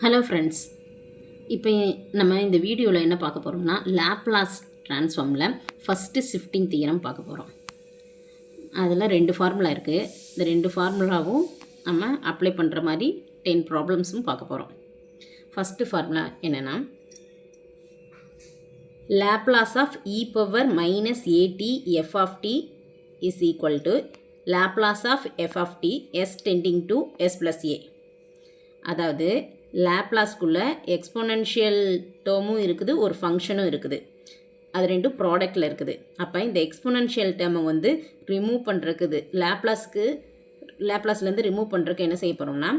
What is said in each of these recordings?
Hello friends, இப்போ நம்ம இந்த வீடியோவில் என்ன பார்க்க போகிறோம்னா லாப்லாஸ் ட்ரான்ஸ்ஃபார்மில் ஃபஸ்ட்டு ஷிஃப்டிங் தியரம் பார்க்க போகிறோம். அதில் 2 ஃபார்முலா இருக்குது. இந்த 2 ஃபார்முலாவும் நம்ம அப்ளை பண்ணுற மாதிரி 10 ப்ராப்ளம்ஸும் பார்க்க போகிறோம். ஃபஸ்ட்டு ஃபார்முலா என்னென்னா Laplace of e power minus a t f of t is equal to Laplace of f of t s tending to s plus a. அதாவது லாப்லாஸ்க்குள்ளே எக்ஸ்போனென்ஷியல் டேர்மும் இருக்குது, ஒரு ஃபங்க்ஷனும் இருக்குது. அது ரெண்டும் ப்ராடக்டில் இருக்குது. அப்போ இந்த எக்ஸ்போனென்ஷியல் டேர்மை வந்து ரிமூவ் பண்ணுறதுக்கு லாப்லாஸ்லேருந்து ரிமூவ் பண்ணுறதுக்கு என்ன செய்ய போகிறோம்னா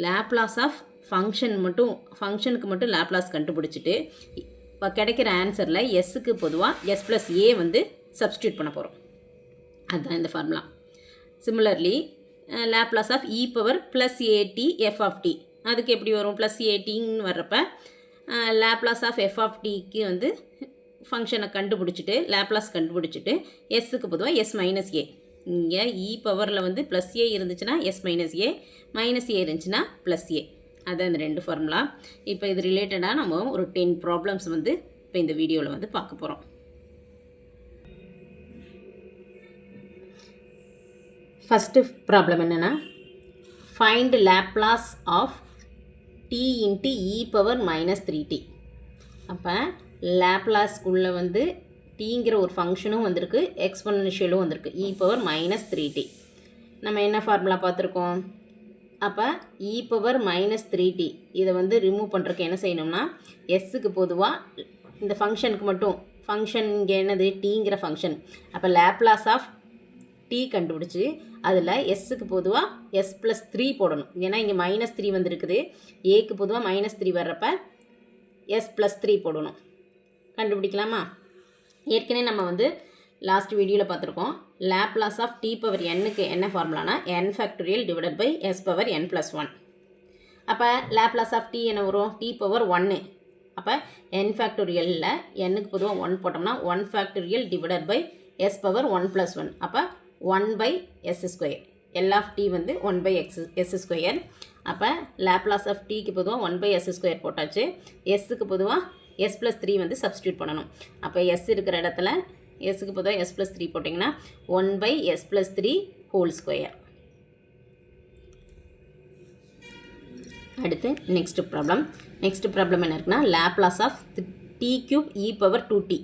லாப்லாஸ் ஆஃப் ஃபங்க்ஷனுக்கு மட்டும் லாப்லாஸ் கண்டுபிடிச்சிட்டு இப்போ கிடைக்கிற ஆன்சரில் எஸ்ஸுக்கு பொதுவாக எஸ் ப்ளஸ் ஏ வந்து சப்ஸ்டியூட் பண்ண போகிறோம். அதுதான் இந்த formula. Similarly Laplace of e power plus at f of t, அதுக்கு எப்படி வரும்? ப்ளஸ் ஏடின்னு வர்றப்ப லாப்லாஸ் ஆஃப் எஃப் ஆஃப் டிக்கு வந்து ஃபங்க்ஷனை கண்டுபிடிச்சிட்டு லாப்லாஸ் கண்டுபிடிச்சிட்டு எஸ்ஸுக்கு பொதுவாக எஸ் மைனஸ் ஏ. இங்கே இ பவரில் வந்து ப்ளஸ் ஏ இருந்துச்சுன்னா எஸ் மைனஸ் ஏ, மைனஸ் ஏ இருந்துச்சுன்னா ப்ளஸ் ஏ. அதான் இந்த 2 ஃபார்முலா. இப்போ இது ரிலேட்டடாக நம்ம ஒரு 10 ப்ராப்ளம்ஸ் வந்து இப்போ இந்த வீடியோவில் வந்து பார்க்க போகிறோம். ஃபஸ்ட்டு ப்ராப்ளம் என்னென்னா find Laplace of t into e power minus 3t. அப்போ லாப்லாஸ்க்குள்ளே வந்து டீங்கிற ஒரு ஃபங்க்ஷனும் வந்திருக்கு, எக்ஸ்பொனென்ஷியலும் வந்திருக்கு, இ பவர் மைனஸ் 3t. நம்ம என்ன ஃபார்முலா பார்த்துருக்கோம்? அப்போ இ பவர் மைனஸ் 3t இதை வந்து ரிமூவ் பண்ணுறதுக்கு என்ன செய்யணும்னா எஸ்ஸுக்கு பொதுவாக இந்த ஃபங்க்ஷனுக்கு மட்டும் ஃபங்க்ஷன் இங்கே என்னது டீங்கிற ஃபங்க்ஷன். அப்போ லாப்லாஸ் ஆஃப் டி கண்டுபிடிச்சி அதில் எஸ்ஸுக்கு பொதுவாக எஸ் ப்ளஸ் 3 போடணும். ஏன்னா இங்கே மைனஸ் 3 வந்துருக்குது, ஏக்கு பொதுவாக மைனஸ் 3 வர்றப்ப எஸ் ப்ளஸ் 3 போடணும். கண்டுபிடிக்கலாமா? ஏற்கனவே நம்ம வந்து லாஸ்ட் வீடியோவில் பார்த்துருக்கோம். லாப்லாஸ் ஆஃப் டி பவர் என்னுக்கு என்ன ஃபார்முலானா n factorial divided by s power n plus 1. அப்போ லாப்லாஸ் ஆஃப் டி என்ன வரும்? T power 1. அப்போ n ஃபேக்டோரியலில் என்னுக்கு பொதுவாக 1 போட்டோம்னா 1 factorial divided by s power 1 plus 1. அப்போ 1 by s square. L of t வந்து 1 பை எஸ் ஸ்கொயர். அப்போ லாப்லாஸ் ஆஃப் டிக்கு பொதுவாக 1 பை எஸ் ஸ்கொயர் போட்டாச்சு. எஸ்ஸுக்கு பொதுவாக எஸ் ப்ளஸ் 3 வந்து சப்ஸ்டியூட் பண்ணணும். அப்போ எஸ் இருக்கிற இடத்துல எஸ்ஸுக்கு பொதுவாக எஸ் ப்ளஸ் 3 போட்டிங்கன்னா 1 by s plus 3 whole square. அடுத்து நெக்ஸ்ட் ப்ராப்ளம் என்ன இருக்குன்னா Laplace of t cube e power 2t.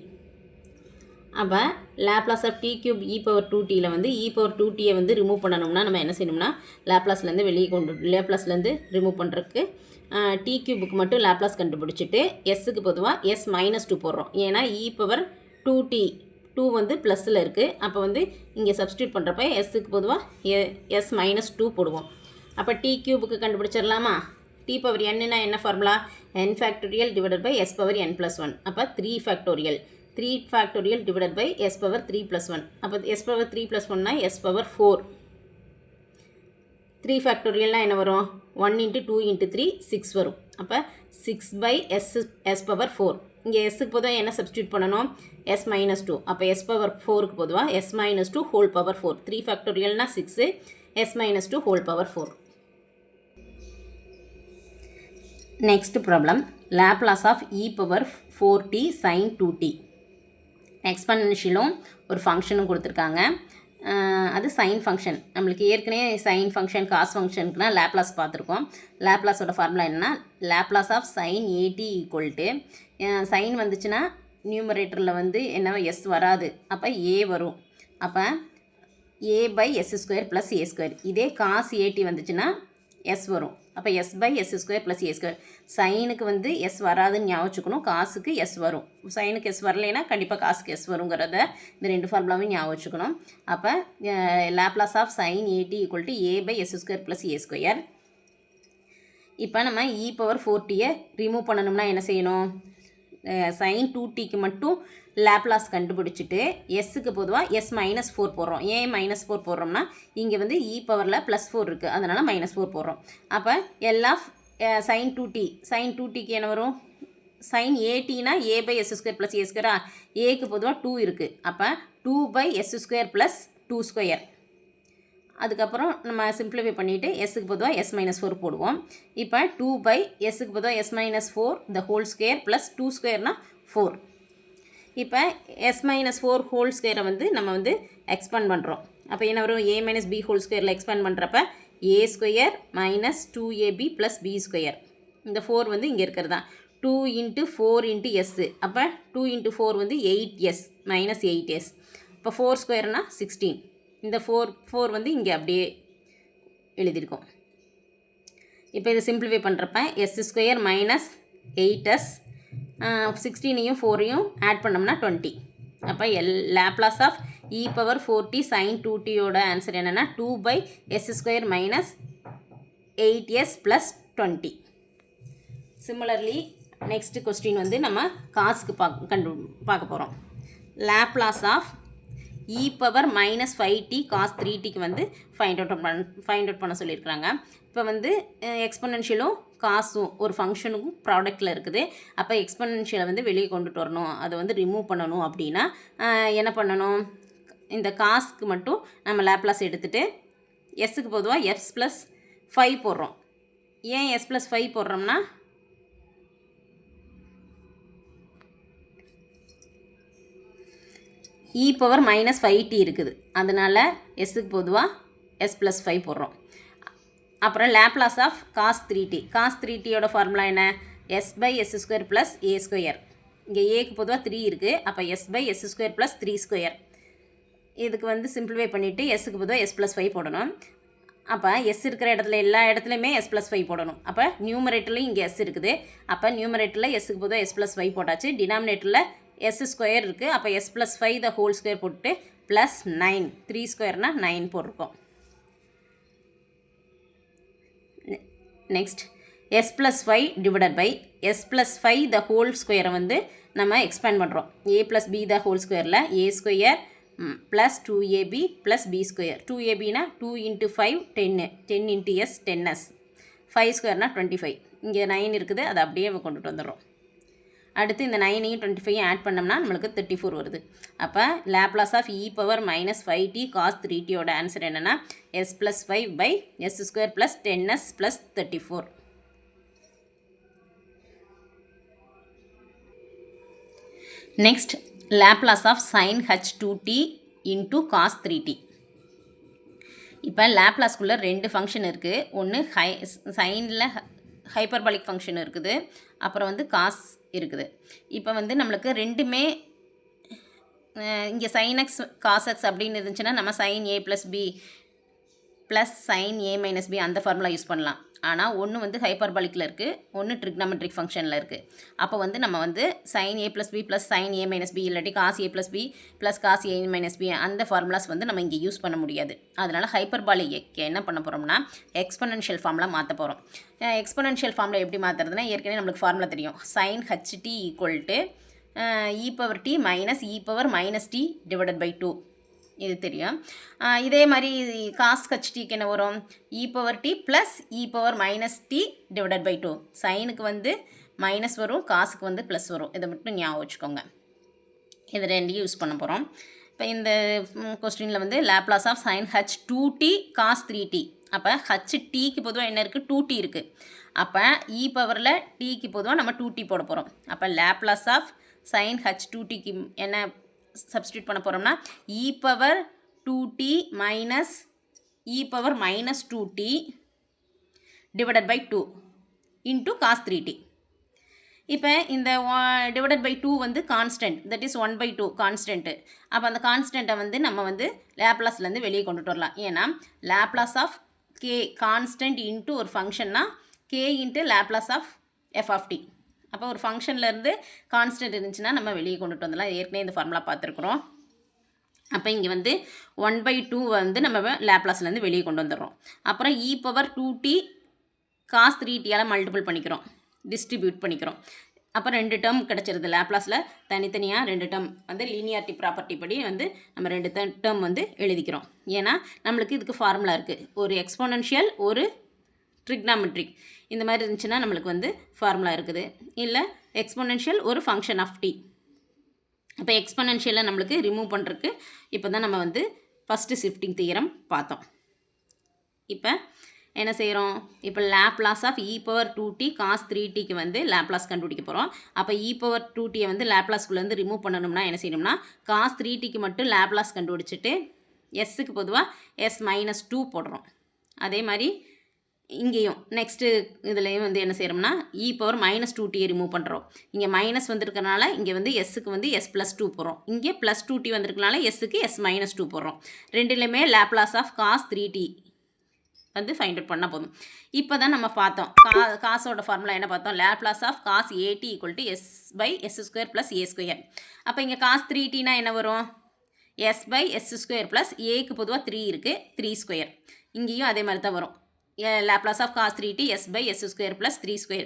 அப்போ Laplace of t cube e power 2tயில் வந்து இ பவர் 2tயை வந்து ரிமூவ் பண்ணணும்னா நம்ம என்ன செய்யணும்னா லாப்லாஸ்லேருந்து லாப்லாஸ்லேருந்து ரிமூவ் பண்ணுறதுக்கு டி கியூபுக்கு மட்டும் லாப்லாஸ் கண்டுபிடிச்சிட்டு எஸ்ஸுக்கு பொதுவாக எஸ் மைனஸ் 2 போடுறோம். ஏன்னா இ பவர் 2 வந்து ப்ளஸில் இருக்குது. அப்போ வந்து இங்கே சப்ஸ்டியூட் பண்ணுறப்ப எஸ்ஸுக்கு பொதுவாக எஸ் மைனஸ் 2 போடுவோம். அப்போ டி கியூபுக்கு கண்டுபிடிச்சிடலாமா? டி பவர் என்னன்னா என்ன formula? n factorial divided by s power n plus 1. அப்போ 3 factorial divided by s power 3 plus 1. அப்போ எஸ் பவர் 3 ப்ளஸ் 1னா எஸ் பவர் 4. 3 ஃபேக்டோரியல்னால் என்ன வரும்? 1 இன்ட்டு 2 இன்ட்டு 3 6 வரும். அப்போ 6 பை எஸ் பவர் 4. இங்கே எஸ்ஸுக்கு பொதுவாக என்ன சப்ஸ்டியூட் பண்ணணும்? S minus 2. அப்போ எஸ் பவர் 4க்கு பொதுவாக எஸ் மைனஸ் 2 ஹோல் பவர் 4. 3 ஃபேக்டோரியல்னால் 6, s minus 2 whole power 4. Next problem Laplace of e power 4t sin 2t. எக்ஸ்பொனென்ஷியலும் ஒரு ஃபங்க்ஷனும் கொடுத்துருக்காங்க. அது சைன் ஃபங்க்ஷன். நம்மளுக்கு ஏற்கனவே சைன் ஃபங்க்ஷன் காஸ் ஃபங்க்ஷனுக்குனா லாப்லாஸ் பார்த்துருக்கோம். லாப்லாஸோட ஃபார்முலா என்னன்னா Laplace of sine at equal to sine வந்துச்சுன்னா நியூமரேட்டரில் வந்து என்ன எஸ் வராது, அப்போ ஏ வரும். அப்போ a by s square plus a square. இதே காஸ் ஏடி வந்துச்சுன்னா எஸ் வரும். அப்போ s by s square plus a square. சைனுக்கு வந்து எஸ் வராதுன்னு ஞாபகம் வச்சுக்கணும், காசுக்கு எஸ் வரும். சைனுக்கு எஸ் வரலைன்னா கண்டிப்பாக காசுக்கு எஸ் வருங்கிறத இந்த 2 ஃபார்முலாவும் ஞாபகம் வச்சுக்கணும். அப்போ Laplace of sine at equal to a by s square plus a square. இப்போ நம்ம இ பவர் 4tயை ரிமூவ் பண்ணணும்னா என்ன செய்யணும்? சைன் 2tக்கு மட்டும் லாப்லாஸ் கண்டுபிடிச்சிட்டு எஸ்ஸுக்கு பொதுவாக எஸ் மைனஸ் 4 போடுறோம். ஏன் மைனஸ் 4 போடுறோம்னா இங்கே வந்து இ பவரில் ப்ளஸ் 4 இருக்குது, அதனால் மைனஸ் 4 போடுறோம். அப்போ எல் ஆஃப் சைன் 2tக்கு என்ன வரும்? சைன் ஏடினா a by s square plus a ஸ்கொயரா? ஏக்கு பொதுவாக 2 இருக்குது. அப்போ 2 by s square plus 2 square. அதுக்கப்புறம் நம்ம சிம்பிளிஃபை பண்ணிவிட்டு எஸ்ஸுக்கு பொதுவாக எஸ் மைனஸ் 4 போடுவோம். இப்போ 2 எஸ்ஸுக்கு பொதுவாக s minus 4 the whole square plus 2 ஸ்கொயர்னால் 4. இப்போ எஸ் மைனஸ் 4 ஹோல் ஸ்கொயரை வந்து நம்ம வந்து எக்ஸ்பேண்ட் பண்ணுறோம். அப்போ என்ன வரும்? ஏ மைனஸ் பி ஹோல் ஸ்கொயரில் எக்ஸ்பேண்ட் பண்ணுறப்ப a square minus 2ab plus b square. இந்த 4 வந்து இங்கே இருக்கிறது தான். 2 × 4 × எஸ்ஸு. அப்போ 2 × 4 வந்து 8s மைனஸ் 8s. இப்போ 4 ஸ்கொயர்னால் 16. இந்த 4 வந்து இங்கே அப்படியே எழுதியிருக்கோம். இப்போ இதை சிம்பிளிஃபை பண்ணுறப்ப எஸ் ஸ்கொயர் மைனஸ் 8s 16ஐயும் 4ஐயும் ஆட் பண்ணோம்னா 20. அப்போ Laplace of e power 4t sin 2tயோட ஆன்சர் என்னென்னா 2/s² minus 8s plus 20. Similarly next question வந்து நம்ம காசுக்கு பார்க்க போகிறோம். Laplace of e power minus 5t cos 3tக்கு வந்து ஃபைண்ட் அவுட் பண்ண சொல்லியிருக்கிறாங்க. இப்போ வந்து எக்ஸ்பொனென்ஷியலும் காசும் ஒரு ஃபங்க்ஷனுக்கும் ப்ராடக்ட்டில் இருக்குது. அப்போ எக்ஸ்பொனென்ஷியலை வந்து வெளியே கொண்டுட்டு வரணும், அதை வந்து ரிமூவ் பண்ணணும் அப்படின்னா என்ன பண்ணணும்? இந்த காசுக்கு மட்டும் நம்ம லேப்லாஸ் எடுத்துகிட்டு எஸ்ஸுக்கு பொதுவாக எஸ் ப்ளஸ் 5 போடுறோம். ஏன் எஸ் ப்ளஸ் 5 போடுறோம்னா e பவர் மைனஸ் 5t இருக்குது, அதனால் எஸ்ஸுக்கு பொதுவாக எஸ் ப்ளஸ் 5 போடுறோம். அப்புறம் Laplace of cos 3t. Cos 3tயோட ஃபார்முலா என்ன? s/s² plus a square. இங்கே ஏக்கு பொதுவாக 3 இருக்குது. அப்போ s/s² ப்ளஸ் 3 ஸ்கொயர். இதுக்கு வந்து சிம்பிளிஃபை பண்ணிவிட்டு எஸ்ஸுக்கு பொதுவாக எஸ் ப்ளஸ் 5 போடணும். அப்போ எஸ் இருக்கிற இடத்துல எல்லா இடத்துலையுமே எஸ் ப்ளஸ் 5 போடணும். அப்போ நியூமரேட்டர்லையும் இங்கே எஸ் இருக்குது. அப்போ நியூமரேட்டரில் எஸ்ஸுக்கு பொதுவாக எஸ் ப்ளஸ் 5 போட்டாச்சு. டினாமினேட்டரில் எஸ் ஸ்கொயர் இருக்குது. அப்போ s plus 5 the whole square போட்டு ப்ளஸ் 9 3 ஸ்கொயர்னால் 9 போட்டிருக்கோம். Next s plus 5 divided by s plus 5 the whole ஸ்கொயரை வந்து நம்ம எக்ஸ்பேண்ட் பண்ணுறோம். A plus b the whole ஸ்கொயரில் a square plus 2ab plus b square. 2abனா 2 × 5 10 10 × s 10s 5 ஸ்கொயர்னால் 25. இங்கே 9 இருக்குது, அதை அப்படியே கொண்டுட்டு வந்துடுறோம். அடுத்து இந்த 9ஐயும் 25ஐயும் ஆட் பண்ணோம்னா நம்மளுக்கு 34 வருது. அப்போ Laplace of e power minus 5t cos 3tயோட ஆன்சர் என்னென்னா s plus 5/s² plus 10s plus 34. Next Laplace of sin h2t into cos 3t. இப்போ லேப்லாஸ்குள்ளே 2 ஃபங்க்ஷன் இருக்குது. ஒன்று சைனில் ஹைப்பர்பாலிக் ஃபங்க்ஷன் இருக்குது, அப்புறம் வந்து காஸ் இருக்குது. இப்போ வந்து நம்மளுக்கு ரெண்டுமே இங்கே sin x cos x அப்படின்னு இருந்துச்சுன்னா நம்ம sin a plus b plus sin a minus b அந்த ஃபார்முலா யூஸ் பண்ணலாம். ஆனால் ஒன்று வந்து ஹைப்பர்பாலிக்கில் இருக்குது, ஒன்று ட்ரிக்னாமெட்ரிக் ஃபங்க்ஷனில் இருக்குது. அப்போ வந்து நம்ம வந்து sin a plus b plus sin a minus b இல்லாட்டி cos a plus b plus cos a minus b அந்த ஃபார்முலாஸ் வந்து நம்ம இங்கே யூஸ் பண்ண முடியாது. அதனால் ஹைப்பர்பாலிக்கு என்ன பண்ண போகிறோம்னா எக்ஸ்பொனென்ஷியல் ஃபார்முலா மாற்ற போகிறோம். எக்ஸ்பொனென்ஷியல் ஃபார்முலா எப்படி மாற்றுறதுனா ஏற்கனவே நம்மளுக்கு ஃபார்முலா தெரியும். sin ht equal to e power t minus e power minus t divided by 2. இது தெரியும். இதே மாதிரி காஸ் ஹச்டிக்கு என்ன வரும்? e power t plus e power minus t divided by 2. சைனுக்கு வந்து மைனஸ் வரும், காசுக்கு வந்து ப்ளஸ் வரும். இதை மட்டும் ஞாபகம் வச்சுக்கோங்க. இது ரெண்டையும் யூஸ் பண்ண போகிறோம். இப்போ இந்த கொஸ்டினில் வந்து Laplace of sin h2t cos 3t. அப்போ ஹச்டிக்கு பொதுவாக என்ன இருக்குது? 2t இருக்குது. அப்போ e பவரில் tக்கு பொதுவாக நம்ம 2t போட போகிறோம். அப்போ லேப்லாஸ் ஆஃப் sin h2tக்கு என்ன சப்ஸ்டியூட் பண்ண போகிறோம்னா e power 2t minus e power minus 2t divided by 2 into cos 3t. இப்போ இந்த டிவைடட் பை 2 வந்து கான்ஸ்டன்ட், தட் இஸ் 1/2 கான்ஸ்டன்ட்டு. அப்போ அந்த கான்ஸ்டண்ட்டை வந்து நம்ம வந்து லேப்லாஸ்லேருந்து வெளியே கொண்டுட்டு வரலாம். ஏன்னா Laplace of k constant into ஒரு ஃபங்க்ஷன்னா k into Laplace of f of t. அப்போ ஒரு ஃபங்க்ஷன்லேருந்து கான்ஸ்டன்ட் இருந்துச்சுன்னா நம்ம வெளியே கொண்டுட்டு வந்துடலாம். ஏற்கனவே இந்த ஃபார்முலா பார்த்துருக்குறோம். அப்போ இங்கே வந்து 1/2 வந்து நம்ம லேப்லாஸ்லேருந்து வெளியே கொண்டு வந்துடுறோம். அப்புறம் e பவர் 2t காஸ் 3tயால் மல்டிபிள் பண்ணிக்கிறோம், டிஸ்ட்ரிபியூட் பண்ணிக்கிறோம். அப்போ 2 டேர்ம் கிடச்சிருது. லேப்லாஸில் தனித்தனியாக 2 டேர்ம் வந்து லீனியாரிட்டி ப்ராப்பர்ட்டி படி வந்து நம்ம 2 டேர்ம் வந்து எழுதிக்கிறோம். ஏன்னா நம்மளுக்கு இதுக்கு ஃபார்முலா இருக்குது. ஒரு எக்ஸ்பொனென்ஷியல், ஒரு ட்ரிக்னாமெட்ரிக். இந்த மாதிரி இருந்துச்சுன்னா நம்மளுக்கு வந்து ஃபார்முலா இருக்குது. இல்லை எக்ஸ்பொனென்ஷியல் ஒரு ஃபங்க்ஷன் ஆஃப் டி. இப்போ எக்ஸ்பொனென்ஷியலை நம்மளுக்கு ரிமூவ் பண்ணுறதுக்கு இப்போ தான் நம்ம வந்து ஃபஸ்ட்டு ஷிஃப்டிங் தியரம் பார்த்தோம். இப்போ என்ன செய்கிறோம், இப்போ Laplace of e power 2t cos 3tக்கு வந்து லேப்லாஸ் கண்டுபிடிக்க போகிறோம். அப்போ இ பவர் 2tயை வந்து லேப்லாஸ்குள்ளேருந்து ரிமூவ் பண்ணணும்னா என்ன செய்யணும்னா, காஸ் 3tக்கு மட்டும் லேப்லாஸ் கண்டுபிடிச்சிட்டு எஸ்ஸுக்கு பொதுவாக s-2 போடுறோம். அதே மாதிரி இங்கேயும் நெக்ஸ்ட்டு இதுலேயும் வந்து என்ன செய்கிறோம்னா இ பவர் -2t ரிமூவ் பண்ணுறோம். இங்கே மைனஸ் வந்திருக்கனால இங்கே வந்து எஸ்ஸுக்கு வந்து s+2 போடுறோம். இங்கே +2t வந்திருக்கனால எஸ்ஸுக்கு s-2 போடுறோம். ரெண்டுலேயுமே லேப்லாஸ் ஆஃப் காஸ் 3t வந்து ஃபைண்ட் அவுட் பண்ணால் போதும். இப்போ தான் நம்ம பார்த்தோம் காசோட ஃபார்முலா என்ன பார்த்தோம், Laplace of cos at = s/s² + a². அப்போ இங்கே காஸ் 3tனா என்ன வரும், s/s² + aக்கு பொதுவாக 3 இருக்குது, 3². இங்கேயும் அதே மாதிரி தான் வரும், Laplace of cos 3t s/s² + 3².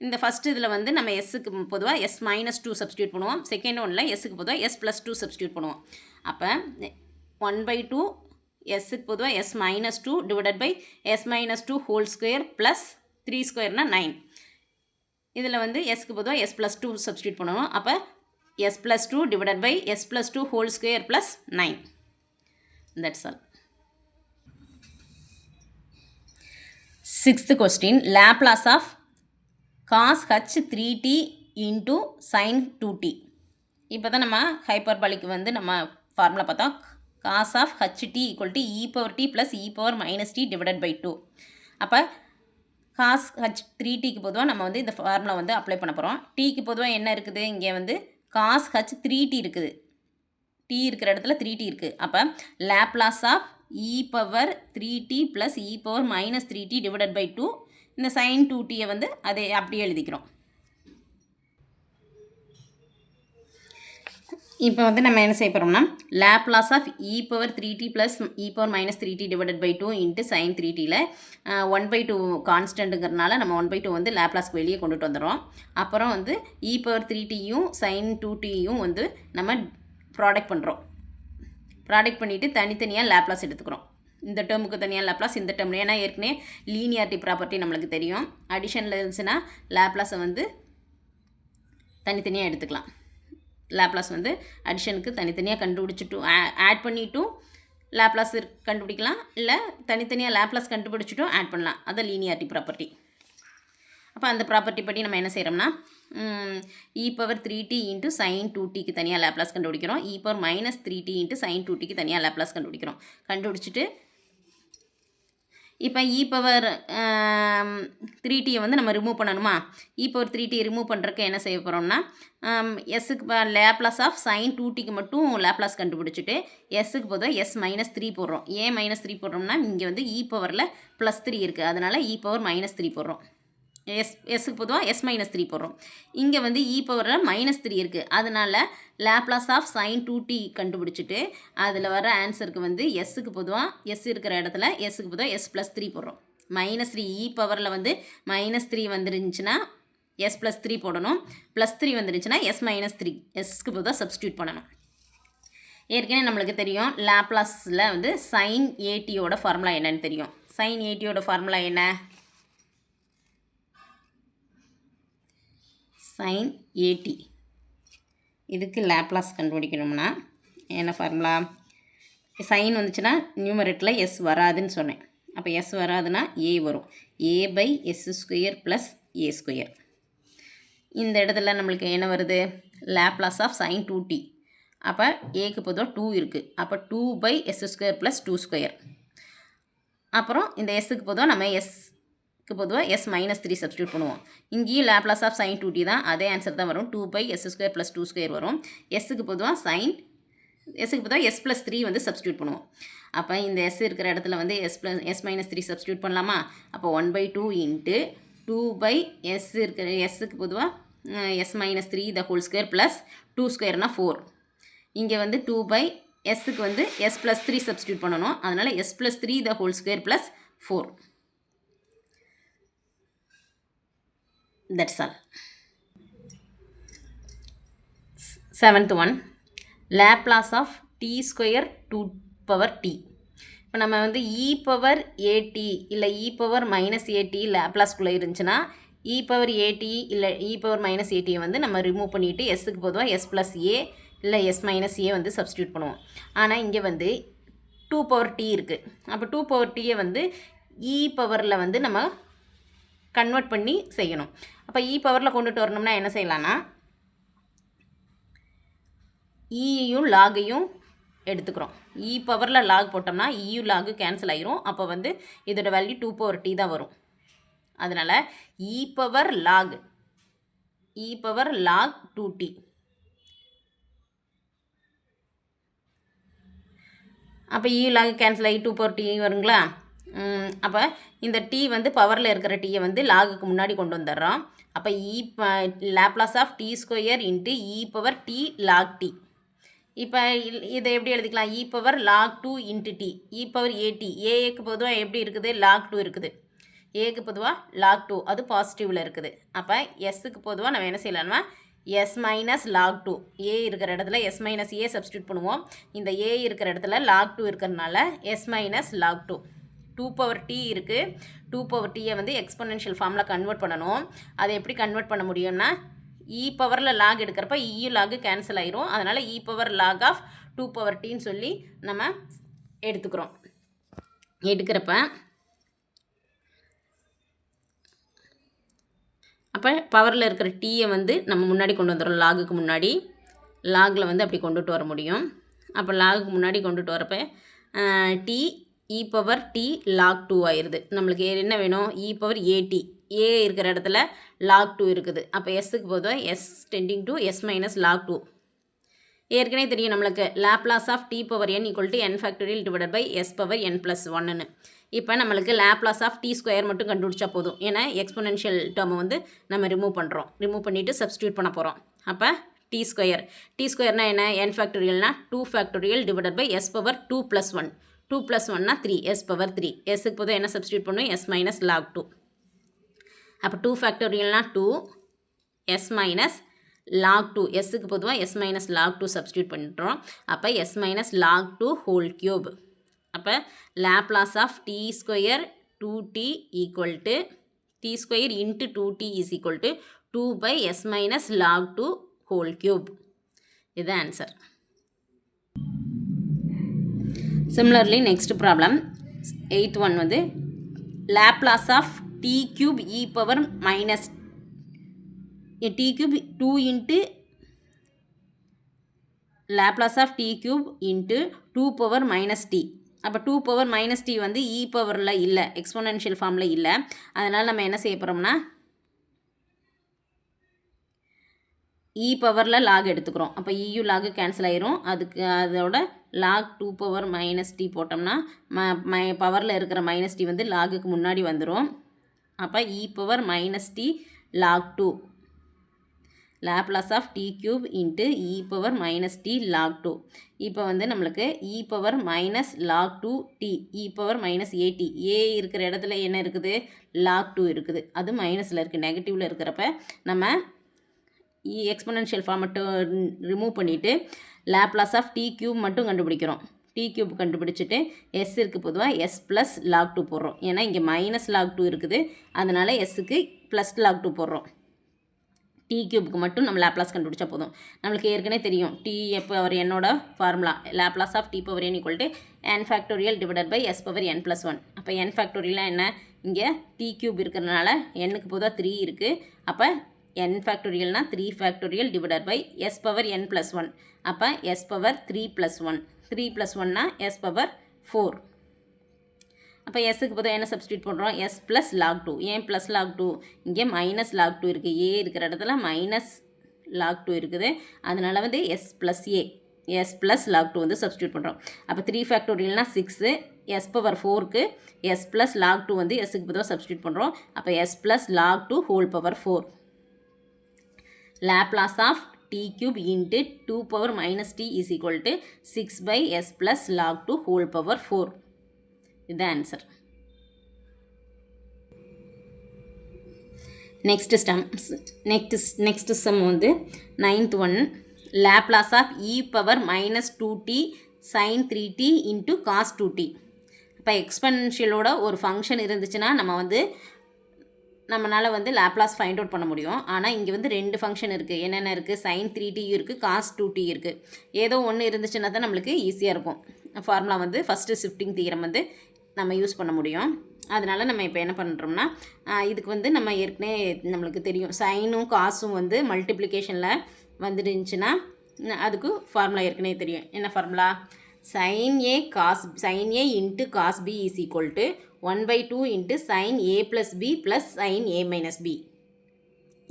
இந்த ஃபஸ்ட்டு இதில் வந்து நம்ம எஸ்ஸுக்கு பொதுவாக s-2 சப்ஸ்டியூட் பண்ணுவோம். செகண்ட் ஒன்றில் எஸ்ஸுக்கு பொதுவாக s+2 சப்ஸ்டியூட் பண்ணுவோம். அப்போ 1/2 எஸ்ஸுக்கு பொதுவாக s-2 / s-2² + 3² 9. இதில் வந்து எஸ்க்கு பொதுவாக s+2 சப்ஸ்டியூட் பண்ணணும். அப்போ s+2 / s+2² + 9. That's all. 6th question, Laplace of cos h3t into sin 2t. இப்போ தான் நம்ம ஹைப்பர்பாலிக்கு வந்து நம்ம ஃபார்முலா பார்த்தோம். cos of ht = e power t plus e power minus t divided by 2. அப்போ cos h3tக்கு பொதுவாக நம்ம வந்து இந்த ஃபார்முலா வந்து அப்ளை பண்ண போகிறோம். tக்கு பொதுவாக என்ன இருக்குது, இங்கே வந்து cos h3t இருக்குது, t இருக்கிற இடத்துல 3t இருக்குது. அப்போ Laplace of e power 3t plus e power minus 3t divided by 2. இந்த sin 2tயை வந்து அதை அப்படியே எழுதிக்கிறோம். இப்போ வந்து நம்ம என்ன செய்ய போகிறோம்னா, Laplace of e power 3t plus e power minus 3t divided by 2 into sin 3tல 1/2 கான்ஸ்டன்ட்டுங்கிறதுனால நம்ம 1/2 வந்து லேப்லாஸ்க்கு வெளியே கொண்டுட்டு வந்துடுறோம். அப்புறம் வந்து e power 3tயும் sin 2tயும் வந்து நம்ம ப்ராடக்ட் பண்ணுறோம். ப்ராடக்ட் பண்ணிவிட்டு தனித்தனியாக லேப்லாஸ் எடுத்துக்கிறோம். இந்த டேர்முக்கு தனியாக லேப்லாஸ், இந்த டேர்மில், ஏன்னா ஏற்கனவே லீனியாரிட்டி ப்ராப்பர்ட்டி நம்மளுக்கு தெரியும். அடிஷனில் இருந்துச்சுன்னா லேப்லாஸை வந்து தனித்தனியாக எடுத்துக்கலாம். லேப்லாஸ் வந்து அடிஷனுக்கு தனித்தனியாக கண்டுபிடிச்சிட்டும் ஆட் பண்ணிவிட்டும் லேப்லாஸ் கண்டுபிடிக்கலாம், இல்லை தனித்தனியாக லேப்லாஸ் கண்டுபிடிச்சிட்டும் ஆட் பண்ணலாம். அது லீனியாரிட்டி ப்ராப்பர்ட்டி. அப்போ அந்த ப்ராப்பர்ட்டி படி நம்ம என்ன செய்கிறோம்னா, e power 3t into sin 2tக்கு தனியாக லேப்லாஸ் கண்டுபிடிக்கிறோம், e power minus 3t into sin 2tக்கு தனியாக லேப்லாஸ் கண்டுபிடிக்கிறோம். கண்டுபிடிச்சிட்டு இப்போ e power 3tயை வந்து நம்ம ரிமூவ் பண்ணணுமா, e power 3t ரிமூவ் பண்ணுறதுக்கு என்ன செய்ய போகிறோம்னா, எஸ்ஸுக்கு லேப்லாஸ் ஆஃப் sin 2tக்கு மட்டும் லேப்லாஸ் கண்டுபிடிச்சிட்டு எஸ்ஸுக்கு பொதுவாக s-3 போடுறோம். ஏன் -3 போடுறோம்னா, இங்கே வந்து e பவரில் +3 இருக்குது, அதனால் e power -3 போடுறோம். எஸ்ஸுக்கு பொதுவாக s-3 போடுறோம். இங்கே வந்து e பவரில் -3 இருக்குது, அதனால் லேப்லாஸ் ஆஃப் sin 2t கண்டுபிடிச்சிட்டு அதில் வர ஆன்சருக்கு வந்து எஸ்ஸுக்கு பொதுவாக எஸ் இருக்கிற இடத்துல எஸ்ஸுக்கு பொதுவாக s+3 போடுறோம். -3 e பவரில் வந்து -3 வந்துருந்துச்சுன்னா s+3 போடணும், +3 வந்துருச்சுன்னா s-3 எஸ்க்கு பொதுவாக சப்ஸ்டியூட் பண்ணணும். ஏற்கனவே நம்மளுக்கு தெரியும் லேப்லாஸில் வந்து sin atயோட ஃபார்முலா என்னன்னு தெரியும். sin atயோட ஃபார்முலா என்ன, sin at. இதுக்கு லேப்லாஸ் கண்டுபிடிக்கணும்னா என்ன ஃபார்முலா, சைன் வந்துச்சுன்னா நியூமரேட்டில் எஸ் வராதுன்னு சொன்னேன். அப்போ எஸ் வராதுன்னா ஏ வரும், a/s² + a². இந்த இடத்துல நம்மளுக்கு என்ன வருது, லேப்லாஸ் ஆஃப் sin 2t. அப்போ ஏக்கு பொதுவாக 2 இருக்குது, அப்போ 2/s² + 2². அப்புறம் இந்த எஸ்ஸுக்கு பொதுவாக நம்ம பொதுவாக s-3 சப்ஸ்டியூட் பண்ணுவோம். இங்கேயும் லேப்லாஸ் ஆஃப் sin 2t தான், அதே ஆன்சர் தான் வரும், 2/s² + 2² வரும். எஸ்ஸுக்கு பொதுவாக s+3 வந்து சப்ஸ்டியூட் பண்ணுவோம். அப்போ இந்த s இருக்கிற இடத்துல வந்து s-3 சப்ஸ்டியூட் பண்ணலாமா. அப்போ 1/2 இன்ட்டு 2/s இருக்கிற எஸ்ஸுக்கு பொதுவாக s-3 + 2² 4. இங்கே வந்து 2/sக்கு வந்து s+3 சப்ஸ்டியூட் பண்ணணும், அதனால் s+3 + 4. That's all. 7th one, Laplace of t² to power t. இப்போ நம்ம வந்து e power at இல்லை e power minus at லேப்லாஸ்குள்ளே இருந்துச்சுன்னா e power at இல்லை e power minus at வந்து நம்ம ரிமூவ் பண்ணிவிட்டு எஸ்ஸுக்கு பொதுவாக s+a இல்லை s-a வந்து சப்ஸ்டியூட் பண்ணுவோம். ஆனால் இங்கே வந்து 2 power t இருக்குது. அப்போ 2 power t வந்து இ பவரில் வந்து நம்ம கன்வெர்ட் பண்ணி செய்யணும். அப்போ இ பவரில் கொண்டுட்டு வரணும்னா என்ன செய்யலான்னா ஈயையும் லாகையும் எடுத்துக்கிறோம். இ பவரில் லாக் போட்டோம்னா இயு லாகு கேன்சல் ஆகிரும். அப்போ வந்து இதோட வேல்யூ 2/t தான் வரும். அதனால் இ பவர் லாக் 2t. அப்போ இ லாக் கேன்சல் ஆகி 2/t வருங்களா? அப்போ இந்த டி வந்து பவரில் இருக்கிற டீயை வந்து லாகுக்கு முன்னாடி கொண்டு வந்துடுறோம். அப்போ Laplace of t square into e power t log t. இப்போ இதை எப்படி எழுதிக்கலாம்? E power log 2 into t e power at. ஏக்கு பொதுவாக எப்படி இருக்குது? லாக் 2 இருக்குது. ஏக்கு பொதுவாக லாக் 2 அது பாசிட்டிவில் இருக்குது. அப்போ எஸ்ஸுக்கு பொதுவாக நம்ம என்ன செய்யலாம்னா எஸ் மைனஸ் லாக் 2. ஏ இருக்கிற இடத்துல எஸ் மைனஸ் ஏ சப்ஸ்டியூட் பண்ணுவோம். இந்த ஏ இருக்கிற இடத்துல லாக் 2 இருக்கிறதுனால எஸ் மைனஸ் லாக் 2. 2/t இருக்குது. 2/tயை வந்து எக்ஸ்பொனென்ஷியல் ஃபார்மில் கன்வெர்ட் பண்ணணும். அதை எப்படி கன்வெர்ட் பண்ண முடியும்னா இ பவரில் லாக் எடுக்கிறப்ப இயு லாகு கேன்சல் ஆயிரும். அதனால் இ பவர் லாக் ஆஃப் 2/tன்னு சொல்லி நம்ம எடுத்துக்கிறோம். எடுக்கிறப்ப அப்போ பவரில் இருக்கிற டீயை வந்து நம்ம முன்னாடி கொண்டு வந்துடுறோம். லாகுக்கு முன்னாடி லாகில் வந்து அப்படி கொண்டுட்டு வர முடியும். அப்போ லாகுக்கு முன்னாடி கொண்டுட்டு வரப்போ D e power t log 2 ஆயிடுது. நம்மளுக்கு என்ன வேணும்? இ பவர் ஏடி. ஏ இருக்கிற இடத்துல லாக் 2 இருக்குது. அப்போ எஸ்ஸுக்கு போதும் s tending to s minus log 2. ஏற்கனவே தெரியும் நம்மளுக்கு Laplace of t power n equal to n factorial divided by s power n + 1ன்னு. இப்போ நம்மளுக்கு லாப்லாஸ் ஆஃப் டி ஸ்கொயர் மட்டும் கண்டுபிடிச்சா போதும். ஏன்னா எக்ஸ்பொனென்ஷியல் டேர்மை வந்து நம்ம ரிமூவ் பண்ணிவிட்டு சப்ஸ்டியூட் பண்ண போகிறோம். அப்போ டி ஸ்கொயர்னா என்ன? n ஃபேக்டோரியல்னா 2 factorial divided by s power 2 + 1. 2 + 1னா 3 எஸ் பவர் 3. எஸ்ஸுக்கு போதும் என்ன சப்ஸ்டியூட் பண்ணுவோம்? S minus log 2. அப்போ 2 ஃபேக்டோரியல்னா 2 எஸ் மைனஸ் லாக் 2. எஸ்ஸுக்கு பொதுவாக எஸ் மைனஸ் லாக் 2 சப்ஸ்டியூட் பண்ணிட்டுறோம். அப்போ s minus log 2 whole cube. அப்போ Laplace of t square 2t equal to t square into 2t is equal to 2 by S minus log 2 whole cube. இதுதான் answer. Similarly next problem 8th one வந்து Laplace of t cube e power minus t cube 2 into Laplace of t cube into 2 power minus t. அப்போ 2 power minus D வந்து இ பவரில் இல்லை, exponential ஃபார்மில் இல்லை. அதனால் நம்ம என்ன செய்ய போகிறோம்னா இ பவரில் லாக் எடுத்துக்கிறோம். அப்போ இயு லாகு கேன்சல் ஆயிரும். அதோட லாக் 2 பவர் மைனஸ் டி போட்டோம்னா பவரில் இருக்கிற மைனஸ் டி வந்து லாகுக்கு முன்னாடி வந்துடும். அப்போ e power minus t log 2 Laplace of t cube into e power minus t log 2. இப்போ வந்து நம்மளுக்கு e power minus log 2 t e power minus a t. A இருக்கிற இடத்துல என்ன இருக்குது? லாக் 2 இருக்குது. அது மைனஸில் இருக்குது, நெகட்டிவில் இருக்கிறப்ப நம்ம எக்ஸ்பொனென்ஷியல் ஃபார்ம் மட்டும் ரிமூவ் பண்ணிவிட்டு லாப்லாஸ் ஆஃப் டி கியூப் மட்டும் கண்டுபிடிக்கிறோம். டி கியூப் கண்டுபிடிச்சிட்டு எஸ் இருக்குது பொதுவாக எஸ் ப்ளஸ் லாக் 2 போடுறோம். ஏன்னா இங்கே மைனஸ் லாக் 2 இருக்குது. அதனால் எஸ்ஸுக்கு ப்ளஸ் லாக் 2 போடுறோம். டி கியூபுக்கு மட்டும் நம்ம லாப்லாஸ் கண்டுபிடிச்சா போதும். நம்மளுக்கு ஏற்கனவே தெரியும் டி பவர் என்னோட formula Laplace of t power n equal to n factorial divided by s power n + 1. அப்போ n ஃபேக்டோரியல்லாம் என்ன? இங்கே டி கியூப் இருக்கிறதுனால n-க்கு பொதுவாக 3 இருக்குது. அப்போ n ஃபேக்டோரியல்னால் 3 factorial divided by s power n + 1. அப்போ எஸ் பவர் 3 + 1. 3 + 1னா எஸ் பவர் 4. அப்போ எஸ்ஸுக்கு பொதுவாக என்ன சப்ஸ்டியூட் பண்ணுறோம்? S plus log 2. ஏன் ப்ளஸ் லாக் 2? இங்கே மைனஸ் லாக் 2 இருக்குது. ஏ இருக்கிற இடத்துல மைனஸ் லாக் 2 இருக்குது. அதனால் வந்து s plus a s plus log 2 வந்து சப்ஸ்டியூட் பண்ணுறோம். அப்போ 3 ஃபேக்டோரியல்னால் 6 எஸ் பவர் 4க்கு எஸ் ப்ளஸ் லாக் 2 வந்து எஸ்ஸுக்கு பொதுவாக சப்ஸ்டியூட் பண்ணுறோம். அப்போ s plus log 2 whole power 4. Laplace of t cube into 2 power minus t is equal to 6 by s plus log 2 whole power 4. இதுதான் ஆன்சர். நெக்ஸ்ட் சம் வந்து 9th one Laplace of e power minus 2t sine 3t into cos 2t. இப்போ எக்ஸ்பென்ஷியலோட ஒரு function இருந்துச்சுன்னா நம்மளால் வந்து Laplace find out பண்ண முடியும். ஆனால் இங்கே வந்து 2 ஃபங்க்ஷன் இருக்குது. என்னென்ன இருக்குது? சைன் 3t இருக்குது, காஸ் 2t இருக்குது. ஏதோ ஒன்று இருந்துச்சுன்னா தான் நம்மளுக்கு ஈஸியாக இருக்கும். ஃபார்முலா வந்து ஃபஸ்ட்டு ஷிஃப்டிங் தியரம் வந்து நம்ம யூஸ் பண்ண முடியும். அதனால் நம்ம இப்போ என்ன பண்ணுறோம்னா இதுக்கு வந்து நம்ம ஏற்கனவே நம்மளுக்கு தெரியும் சைனும் காசும் வந்து மல்டிப்ளிகேஷனில் வந்துருந்துச்சுன்னா அதுக்கு ஃபார்முலா ஏற்கனவே தெரியும். என்ன formula? sin a into cos b is equal to 1/2 into sin a plus b plus sin a minus b.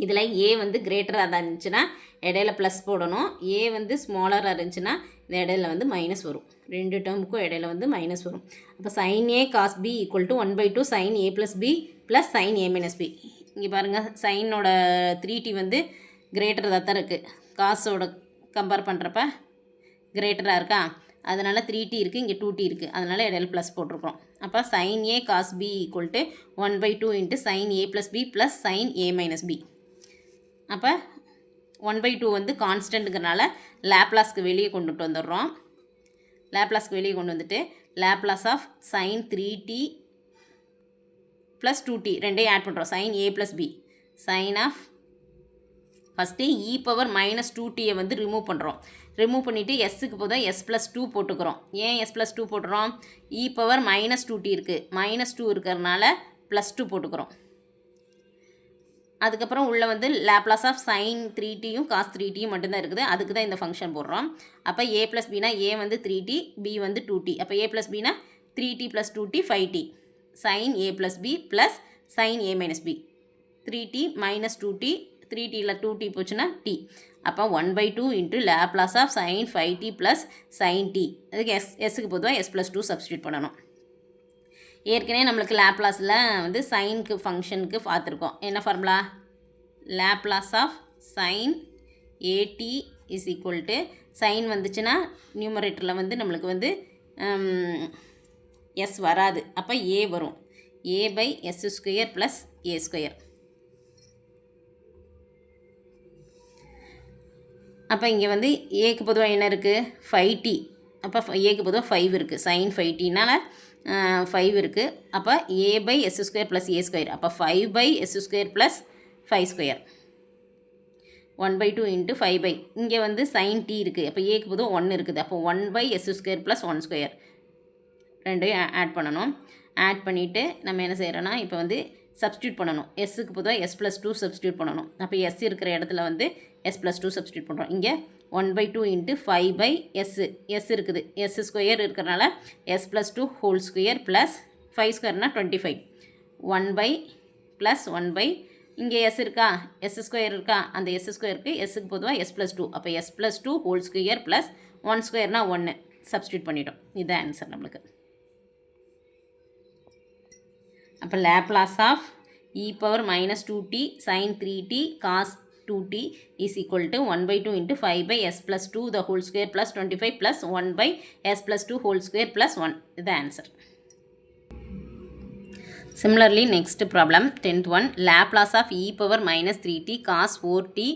இதில் ஏ வந்து கிரேட்டராக தான் இருந்துச்சுன்னா இடையில ப்ளஸ் போடணும். ஏ வந்து ஸ்மாலராக இருந்துச்சுன்னா இந்த இடையில வந்து மைனஸ் வரும். ரெண்டு டேர்முக்கும் இடையில வந்து மைனஸ் வரும். அப்போ sin a cos b equal to 1/2 sin a plus b plus sin a minus b. இங்கே பாருங்கள் சைனோட 3t வந்து கிரேட்டராக தான் இருக்குது. காசோட கம்பேர் பண்ணுறப்ப கிரேட்டராக இருக்கா, அதனால் 3t இருக்குது, இங்கே 2t இருக்குது, அதனால் இடையில ப்ளஸ் போட்டிருக்கோம். அப்போ sin a cos b equal to 1/2 into sin a plus b plus sin a minus b. அப்போ 1/2 வந்து கான்ஸ்டன்ட்டுங்கிறனால லேப்லாஸ்க்கு வெளியே கொண்டுட்டு வந்துடுறோம். லேப்லாஸ்க்கு வெளியே கொண்டு வந்துட்டு Laplace of sin 3t plus 2t ரெண்டையும் ஆட் பண்ணுறோம். sin a plus b sine of first e power minus 2tயை வந்து ரிமூவ் பண்ணுறோம். ரிமூவ் பண்ணிவிட்டு எஸ்ஸுக்கு போதும் s ப்ளஸ் 2 போட்டுக்கிறோம். ஏன் s ப்ளஸ் 2 போட்டுறோம்? e பவர் மைனஸ் 2t இருக்குது, மைனஸ் 2 இருக்கிறதுனால ப்ளஸ் 2 போட்டுக்கிறோம். அதுக்கப்புறம் உள்ளே வந்து லேப்லாஸ் ஆஃப் sin 3tயும் காஸ் 3tயும் மட்டும்தான் இருக்குது, அதுக்கு தான் இந்த ஃபங்க்ஷன் போடுறோம். அப்போ a ப்ளஸ் பினா a வந்து 3t, b வந்து 2t. அப்போ a ப்ளஸ் பினா 3t plus 2t 5t sin a plus b plus sin a minus b. 3t minus 2t, 3tயில் 2t போச்சுன்னா t. அப்போ 1/2 into Laplace of sin 5t plus sin t. அதுக்கு எஸ்ஸுக்கு பொதுவாக s plus 2 substitute பண்ணணும். ஏற்கனவே நம்மளுக்கு லேப்லாஸில் வந்து சைனுக்கு ஃபங்க்ஷனுக்கு பார்த்துருக்கோம். என்ன ஃபார்முலா? Laplace of sin at is equal to sine வந்துச்சுன்னா நியூமரேட்டரில் வந்து நம்மளுக்கு வந்து எஸ் வராது, அப்போ ஏ வரும். a/s² plus a². அப்போ இங்கே வந்து ஏக்கு பொதுவாக என்ன இருக்குது? 5t. அப்போ ஏக்கு பொதுவாக 5 இருக்குது. sin 5tனால் 5 இருக்குது. அப்போ a/s² ப்ளஸ் a². அப்போ 5/s² ப்ளஸ் 5² 1/2 இன்ட்டு 5 இங்கே வந்து sin t இருக்குது. அப்போ ஏக்கு பொதுவாக 1 இருக்குது. அப்போ 1/s² ப்ளஸ் 1² ரெண்டையும் ஆட் பண்ணணும். ஆட் பண்ணிவிட்டு நம்ம என்ன செய்கிறோன்னா இப்போ வந்து சப்ஸ்டியூட் பண்ணணும். எஸ்ஸுக்கு பொதுவாக s ப்ளஸ் 2 சப்ஸ்டியூட் பண்ணணும். அப்போ எஸ் இருக்கிற இடத்துல வந்து s ப்ளஸ் 2 சப்ஸ்டியூட் பண்ணுறோம். இங்கே 1/2 இன்ட்டு 5/s எஸ் இருக்குது, s² இருக்கிறனால s plus 2 whole square plus 5² 25 1/ plus 1/ இங்கே s இருக்கா, s² இருக்கா, அந்த s²க்கு எஸ்ஸுக்கு பொதுவாக s ப்ளஸ் 2. அப்போ s plus 2 whole square plus 1² 1 substitute பண்ணிட்டோம். இதுதான் ஆன்சர் நம்மளுக்கு. அப்போ Laplace of e power minus 2t sin 3t cos 2t is equal to 1/2 into 5/s plus 2 the whole square plus 25 plus 1/s plus 2 whole square plus 1 is the answer. Similarly, next problem 10th one, Laplace of e power minus 3t cos 4t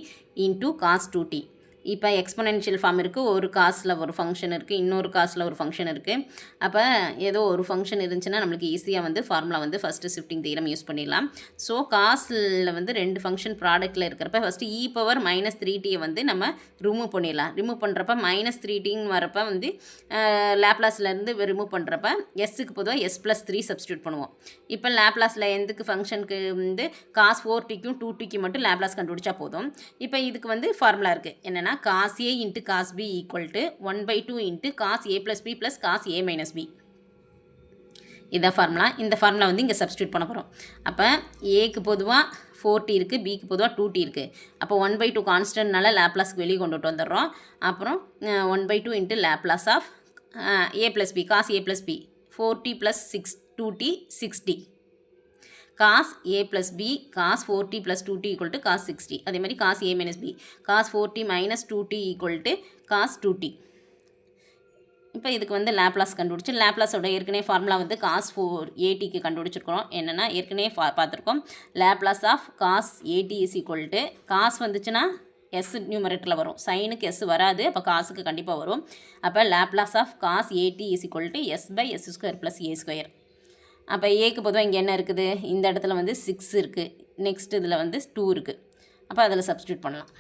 into cos 2t. இப்போ exponential form இருக்குது, ஒரு காசில் ஒரு function இருக்குது, இன்னொரு காசில் ஒரு function இருக்குது. அப்போ ஏதோ ஒரு ஃபங்க்ஷன் இருந்துச்சுன்னா நம்மளுக்கு ஈஸியாக வந்து ஃபார்முலா வந்து ஃபஸ்ட்டு ஷிஃப்டிங் தியரம் யூஸ் பண்ணிடலாம். ஸோ காசில் வந்து ரெண்டு ஃபங்க்ஷன் ப்ராடக்ட்டில் இருக்கிறப்ப ஃபஸ்ட்டு e பவர் மைனஸ் 3tயை வந்து நம்ம ரிமூவ் பண்ணிடலாம். ரிமூவ் பண்ணுறப்ப மைனஸ் 3tன்னு வரப்போ வந்து லேப்லாஸ்லேருந்து ரிமூவ் பண்ணுறப்ப எஸ்ஸுக்கு பொதுவாக s ப்ளஸ் 3 சப்ஸ்டியூட் பண்ணுவோம். இப்போ லேப்லாஸில் எதுக்கு ஃபங்க்ஷனுக்கு வந்து காஸ் 4tக்கும் 2tக்கு மட்டும் லேப்லாஸ் கண்டுபிடிச்சா போதும். இப்போ இதுக்கு வந்து ஃபார்முலா இருக்குது. என்னென்னா cos a into cos b equal to 1/2 into cos a plus b plus cos a minus b. இதான் ஃபார்முலா. இந்த ஃபார்முலா வந்து இங்கே சப்ஸ்டியூட் பண்ண போகிறோம். அப்போ ஏக்கு பொதுவாக 4t இருக்குது, பிக்கு பொதுவாக 2t இருக்குது. அப்போ 1/2 கான்ஸ்டன்ட்னால லேப்லாஸ்க்கு வெளியே கொண்டுட்டு வந்துடுறோம். அப்புறம் 1/2 into Laplace of a plus b cos a plus b 4t plus 2t 6t cos a plus b cos 4t plus 2t equal to cos 6t. அதே மாதிரி cos a minus b cos 4t minus 2t equal to cos 2t. இப்போ இதுக்கு வந்து Laplace கண்டுபிடிச்சி, லேப்லாஸோட ஏற்கனவே formula வந்து cos 4at கண்டுபிடிச்சிருக்கிறோம். என்னென்னா ஏற்கனவே பார்த்துருக்கோம். Laplace of cos at is equal to cos வந்துச்சுன்னா எஸ் நியூமரேட்டரில் வரும், சைனுக்கு எஸ் வராது, அப்போ காசுக்கு கண்டிப்பாக வரும். அப்போ Laplace of cos at is equal to s/s² plus a². அப்போ ஏக்கு பொதுவாக இங்கே என்ன இருக்குது, இந்த இடத்துல வந்து 6 இருக்குது, நெக்ஸ்ட் இதில் வந்து 2 இருக்குது. அப்போ அதில் சப்ஸ்டியூட் பண்ணலாம்.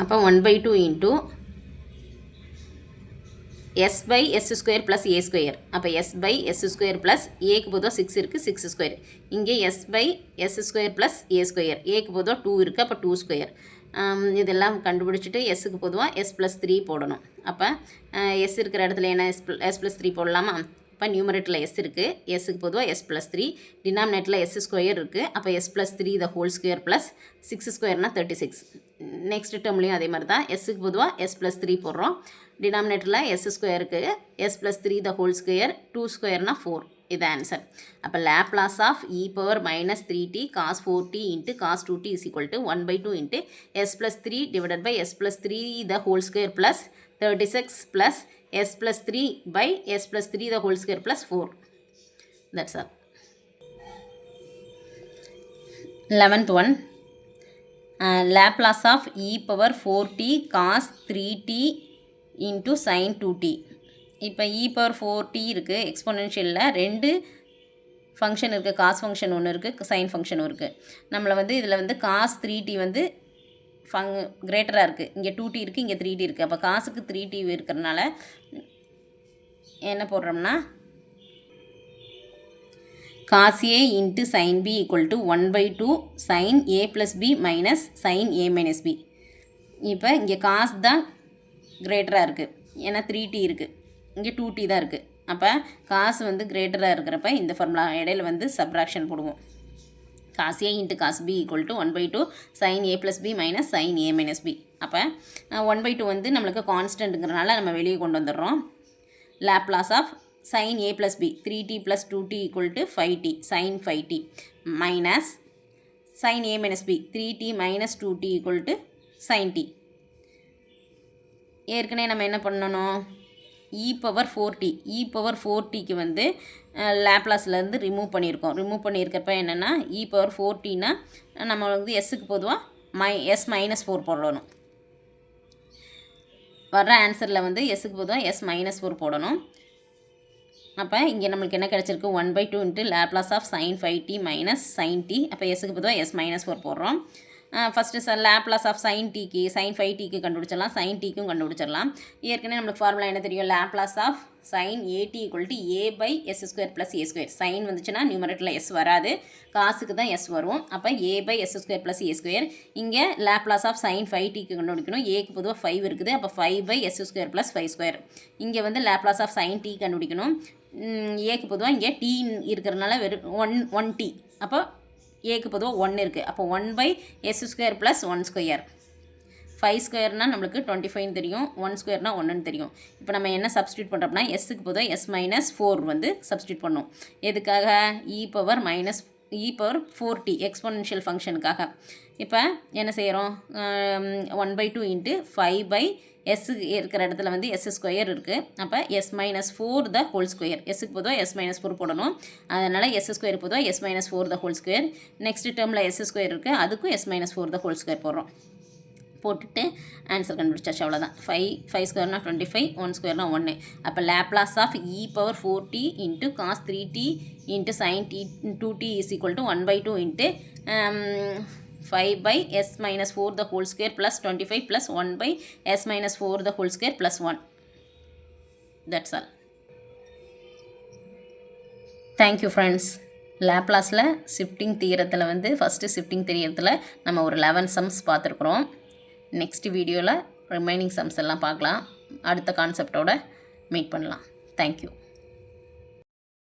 அப்போ 1/2 into s by s square plus a square. அப்போ s by s square plus ஏக்கு பொதுவாக 6 இருக்குது, 6 ஸ்கொயர். இங்கே s by s square plus a square, ஏக்கு பொதுவாக 2 இருக்குது, அப்போ 2 ஸ்கொயர். இதெல்லாம் கண்டுபிடிச்சிட்டு எஸ்ஸுக்கு பொதுவாக s + 3 போடணும். அப்போ s இருக்கிற இடத்துல என்ன s + 3 போடலாமா? இப்போ நியூமரேட்டரில் s இருக்குது, எஸ்ஸுக்கு பொதுவாக s + 3, டினாமினேட்டரில் s ஸ்கொயர் இருக்குது, அப்போ s + 3 the whole square plus 6 ஸ்கொயர்னால் 36. நெக்ஸ்ட் டேர்ம்லேயும் அதே மாதிரி தான், எஸ்ஸுக்கு பொதுவாக s + 3 போடுறோம். டினாமினேட்டரில் s ஸ்கொயருக்கு s + 3 த ஹோல் ஸ்கொயர், 2 ஸ்கொயர்னால் 4. இது ஆன்சர். அப்போ Laplace of e power -3t cos 4t into cos 2t is equal to 1/2 into s + 3 divided by s + 3 the whole square plus 36 plus s + 3 by s + 3 the whole square plus 4. That's all. 11th one, Laplace of e power 4t cos 3t into sin 2t. இப்போ e power 4t இருக்குது, எக்ஸ்பொனென்ஷியலில் 2 function இருக்குது, cos function ஒன்று இருக்குது, sign ஃபங்க்ஷனும் இருக்குது. நம்மளை வந்து இதில் வந்து cos 3t வந்து கிரேட்டராக இருக்குது, இங்கே 2t இருக்குது, இங்கே 3t இருக்குது. அப்போ காசுக்கு 3t இருக்கிறதுனால என்ன போடுறோம்னா cos a into sin b equal to 1/2 sin a + b minus sin a - b. இப்போ இங்கே காசு தான் கிரேட்டராக இருக்குது, ஏன்னா 3t இருக்குது, இங்கே 2t தான் இருக்குது. அப்போ காசு வந்து கிரேட்டராக இருக்கிறப்ப இந்த ஃபார்முலா இடையில வந்து சப்ராக்ஷன் போடுவோம். cos a into cos b equal to 1/2 sin a + b minus sin a - b. அப்போ 1/2 வந்து நம்மளுக்கு கான்ஸ்டன்ட்டுங்கிறனால நம்ம வெளியே கொண்டு வந்துடுறோம். Laplace of sin a + b 3t + 2t equal to 5t sin 5t minus sin a - b 3t - 2t equal to sin t. ஏற்கனவே நம்ம என்ன பண்ணணும், e பவர் 4tக்கு வந்து லேப்லாஸ்லேருந்து ரிமூவ் பண்ணியிருக்கோம். ரிமூவ் பண்ணியிருக்கப்ப என்னென்னா e பவர் 4tனா நம்ம வந்து எஸ்ஸுக்கு பொதுவாக s - 4 போடணும். வர்ற ஆன்சரில் வந்து எஸ்ஸுக்கு பொதுவாக s - 4 போடணும். அப்போ இங்கே நம்மளுக்கு என்ன கிடச்சிருக்கு, 1/2 into Laplace of sin 5t minus sin t. அப்போ எஸ்ஸுக்கு பொதுவாக s - 4 போடுறோம். ஃபஸ்ட்டு லேப்லாஸ் ஆஃப் sin tக்கு sin 5tக்கு கண்டுபிடிச்சிடலாம், sin tக்கும் கண்டுபிடிச்சிடலாம். ஏற்கனவே நம்மளுக்கு ஃபார்முலா என்ன தெரியும், Laplace of sin at equal to a by s square plus a square. Sine வந்துச்சுன்னா நியூமரேட்டரில் s வராது, காசுக்கு தான் s வரும். அப்போ a by s square plus a square. இங்கே லேப்லாஸ் ஆஃப் sin 5tக்கு கண்டுபிடிக்கணும், ஏக்கு பொதுவாக 5 இருக்குது, அப்போ 5 by s square plus 5 square. இங்கே வந்து லேப்லாஸ் ஆஃப் sin t கண்டுபிடிக்கணும், ஏக்கு பொதுவாக இங்கே t இருக்கிறதுனால வெறும் 1t, அப்போ ஏக்கு பொதுவாக 1 இருக்குது, அப்போ 1 by s square plus 1 square. 5 ஸ்கொயர்னால் நம்மளுக்கு 25 தெரியும், 1 ஸ்கொயர்னால் 1ன்னு தெரியும். இப்போ நம்ம என்ன சப்ஸ்டியூட் பண்ணுறோம்னா எஸ்ஸுக்கு பொதுவாக s - 4 வந்து சப்ஸ்டியூட் பண்ணோம். எதுக்காக, e பவர் 4t எக்ஸ்பொனென்ஷியல் ஃபங்க்ஷனுக்காக. இப்போ என்ன செய்கிறோம், 1/2 இன்ட்டு 5 பை s இருக்கிற இடத்துல வந்து s ஸ்கொயர் இருக்குது, அப்போ s - 4 த ஹோல் ஸ்கொயர். எஸ்ஸுக்கு பொதுவாக s - 4 போடணும், அதனால் s ஸ்கொயர் பொதுவாக s - 4 the whole square. Next டேர்மில் s ஸ்கொயர் இருக்குது, அதுக்கும் s - 4 த ஹோல் ஸ்கொயர் போடுறோம். போட்டுட்டு ஆன்சர் கண்டுபிடிச்சாச்சு, அவ்வளோதான். 5 ஸ்கொயர்னால் 25, 1 ஸ்கொயர்னால் 1. அப்போ Laplace of e power 4t into cos 3t into sin 2t is equal to 1/2 into 5 by s - 4 the whole square plus 25 plus 1 by s - 4 the whole square plus 1. That's all. Thank you friends. லேப்லாஸில் shifting தியரத்தில் வந்து first shifting தியரத்தில் நம்ம ஒரு 11 sums பார்த்துருக்குறோம். Next வீடியோவில் remaining sums எல்லாம் பார்க்கலாம். அடுத்த கான்செப்டோட மீட் பண்ணலாம். தேங்க்யூ.